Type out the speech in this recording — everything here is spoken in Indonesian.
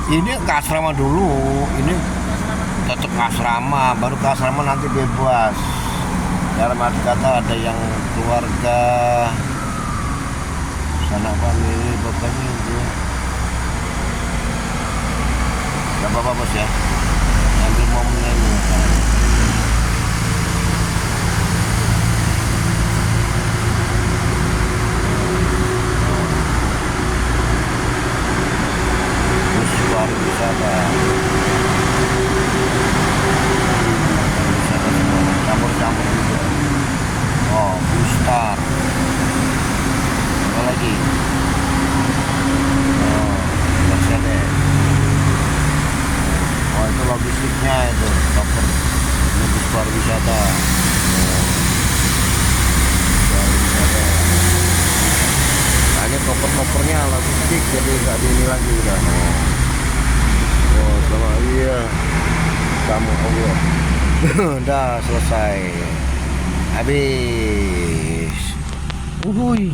Ini ke asrama dulu, ini tetap ke asrama, baru ke asrama nanti bebas. Dalam arti kata ada yang keluarga sana famili pokoknya itu. Gak apa-apa bos ya, ambil momennya ini. Bus pariwisata, wisata semua, campur-campur juga. Oh, Bustar, apa lagi? Oh, Mercedes. Oh, itu logistiknya itu, koper. Ini bus pariwisata. Oh, pariwisata. Nah, ini koper-kopernya logistik, jadi nggak di ini lagi udah. Oh, sama iya, kamu Allah. Udah selesai, habis. Uhuy.